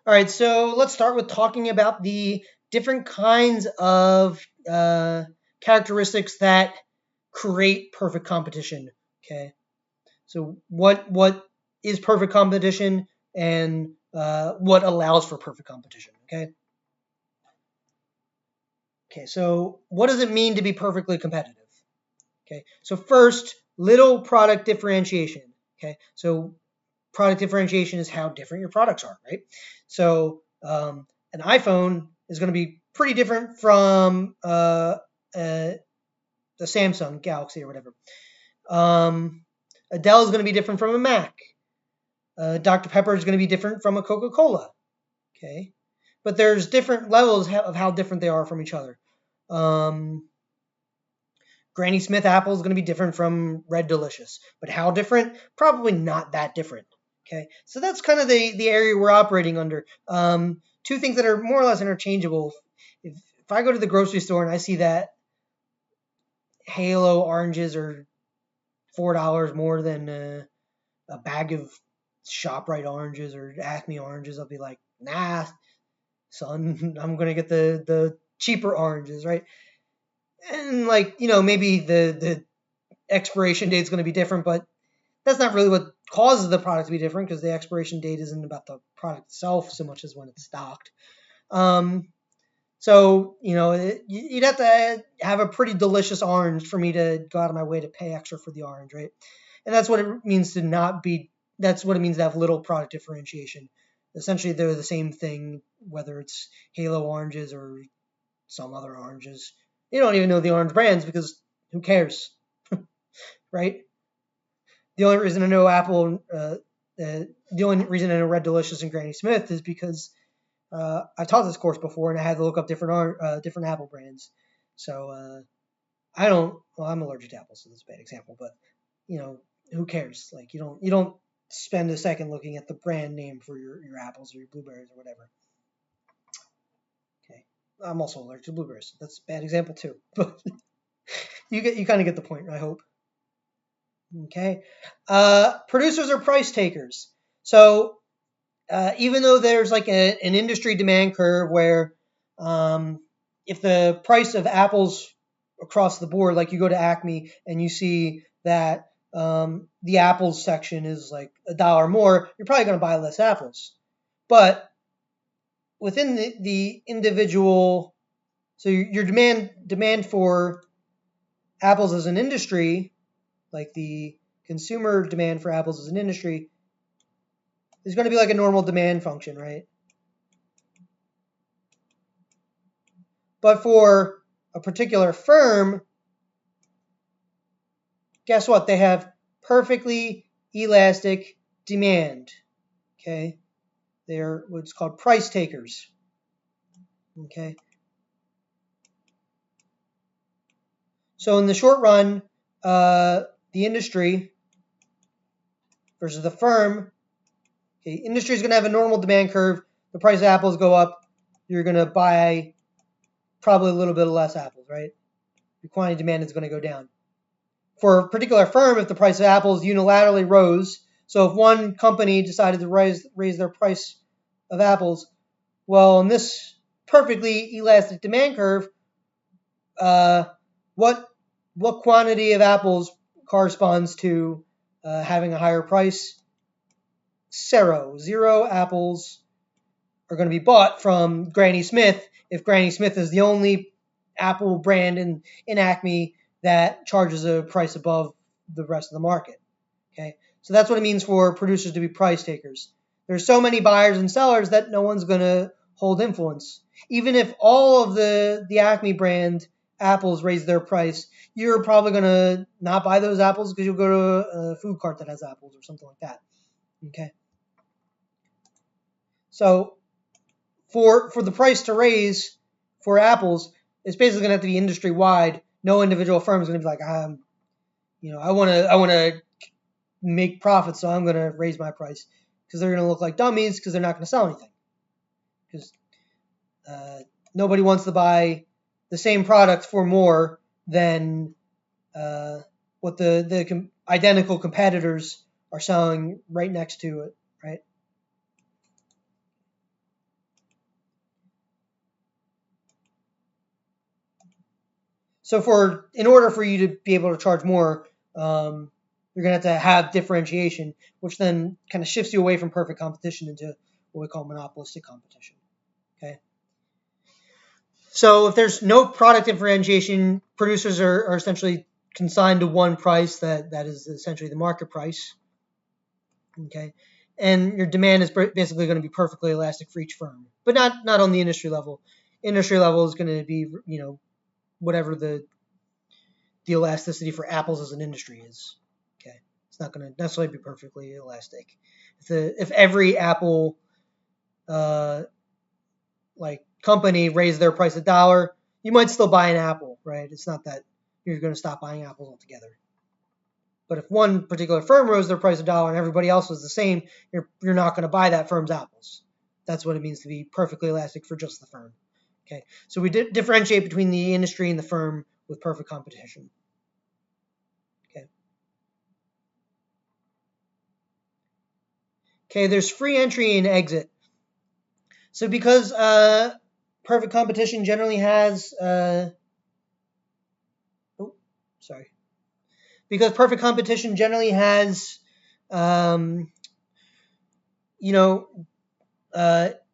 All right, so let's start with talking about the different kinds of characteristics that create perfect competition. Okay, so what is perfect competition and what allows for perfect competition? Okay. So what does it mean to be perfectly competitive? Okay, so first, little product differentiation. Okay, so product differentiation is how different your products are, right? So an iPhone is going to be pretty different from the Samsung Galaxy or whatever. A Dell is going to be different from a Mac. Dr. Pepper is going to be different from a Coca-Cola. Okay, but there's different levels of how different they are from each other. Um, Granny Smith apple is going to be different from Red Delicious, but how different? Probably not that different. Okay, so that's kind of the area we're operating under. Two things that are more or less interchangeable. If I go to the grocery store and I see that Halo oranges are $4 more than a bag of ShopRite oranges or Acme oranges, I'll be like, nah, son, I'm gonna get the cheaper oranges, right? And like maybe the expiration date is going to be different, but that's not really what causes the product to be different because the expiration date isn't about the product itself so much as when it's stocked. So you'd have to have a pretty delicious orange for me to go out of my way to pay extra for the orange, right? And that's what it means to not be. That's what it means to have little product differentiation. Essentially, they're the same thing, whether it's Halo oranges or some other oranges. You don't even know the orange brands because who cares, right? The only reason I know the only reason I know Red Delicious and Granny Smith is because I taught this course before and I had to look up different apple brands. So I don't. Well, I'm allergic to apples, so that's a bad example. But who cares? Like you don't spend a second looking at the brand name for your apples or your blueberries or whatever. Okay, I'm also allergic to blueberries. So that's a bad example too. But you kind of get the point, I hope. Okay. Producers are price takers. So even though there's like an industry demand curve where if the price of apples across the board, like you go to Acme and you see that the apples section is like $1 more, you're probably going to buy less apples. But within the individual, so your demand for apples as an industry, like the consumer demand for apples as an industry, is going to be like a normal demand function, right? But for a particular firm, guess what? They have perfectly elastic demand. Okay? They're what's called price takers. Okay? So in the short run, the industry versus the firm, okay, industry is going to have a normal demand curve. The price of apples go up. You're going to buy probably a little bit less apples, right? Your quantity demand is going to go down. For a particular firm, if the price of apples unilaterally rose, so if one company decided to raise their price of apples, well, in this perfectly elastic demand curve, what quantity of apples corresponds to having a higher price? Zero apples are going to be bought from Granny Smith if Granny Smith is the only apple brand in Acme that charges a price above the rest of the market. Okay, so that's what it means for producers to be price takers. There's so many buyers and sellers that no one's going to hold influence. Even if all of the Acme brand apples raise their price, you're probably going to not buy those apples because you'll go to a food cart that has apples or something like that. Okay, so for the price to raise for apples, it's basically going to have to be industry wide. No individual firm is going to be like, I want to make profits, so I'm going to raise my price, because they're going to look like dummies because they're not going to sell anything. Because nobody wants to buy the same product for more than what the identical competitors are selling right next to it, right? So in order for you to be able to charge more, you're going to have differentiation, which then kind of shifts you away from perfect competition into what we call monopolistic competition. Okay. So if there's no product differentiation, producers are essentially consigned to one price that is essentially the market price. Okay. And your demand is basically going to be perfectly elastic for each firm, but not on the industry level. Industry level is going to be, whatever the elasticity for apples as an industry is. Okay, it's not going to necessarily be perfectly elastic. If every Apple company raised their price $1, you might still buy an apple, right? It's not that you're going to stop buying apples altogether. But if one particular firm rose their price $1 and everybody else was the same, you're not going to buy that firm's apples. That's what it means to be perfectly elastic for just the firm. Okay, so we differentiate between the industry and the firm with perfect competition. Okay, there's free entry and exit. So because perfect competition generally has because perfect competition generally has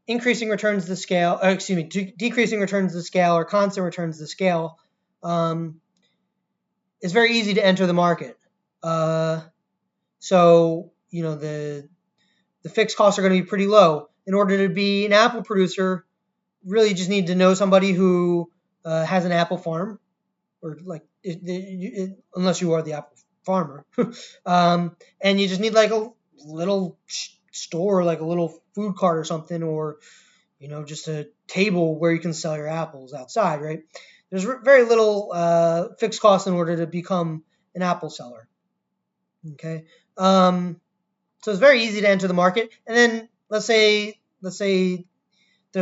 increasing returns to scale, decreasing returns to scale or constant returns to scale, it's very easy to enter the market. So the fixed costs are going to be pretty low. In order to be an apple producer, really you just need to know somebody who has an apple farm, or unless you are the apple farmer, and you just need like a little store, like a little food cart or something, or just a table where you can sell your apples outside, right? There's very little fixed cost in order to become an apple seller. Okay. So it's very easy to enter the market. And then let's say there's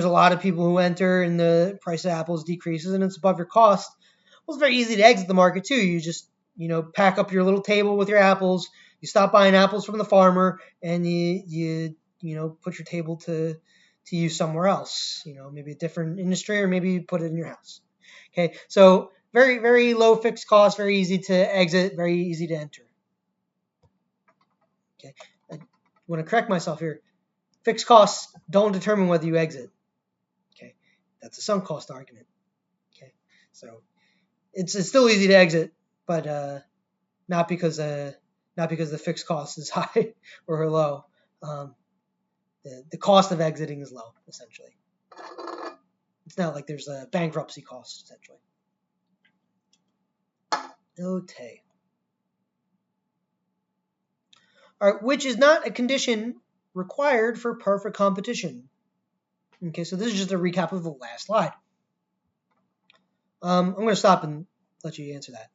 a lot of people who enter and the price of apples decreases and it's above your cost. Well, it's very easy to exit the market too. You just, pack up your little table with your apples. You stop buying apples from the farmer and you put your table to use somewhere else, maybe a different industry, or maybe you put it in your house. Okay. So very, very low fixed cost, very easy to exit, very easy to enter. Okay. I want to correct myself here. Fixed costs don't determine whether you exit. Okay, that's a sunk cost argument. Okay, so it's still easy to exit, but not because the fixed cost is high or low. The cost of exiting is low, essentially. It's not like there's a bankruptcy cost, essentially. Okay. All right, which is not a condition required for perfect competition. Okay, so this is just a recap of the last slide. I'm going to stop and let you answer that.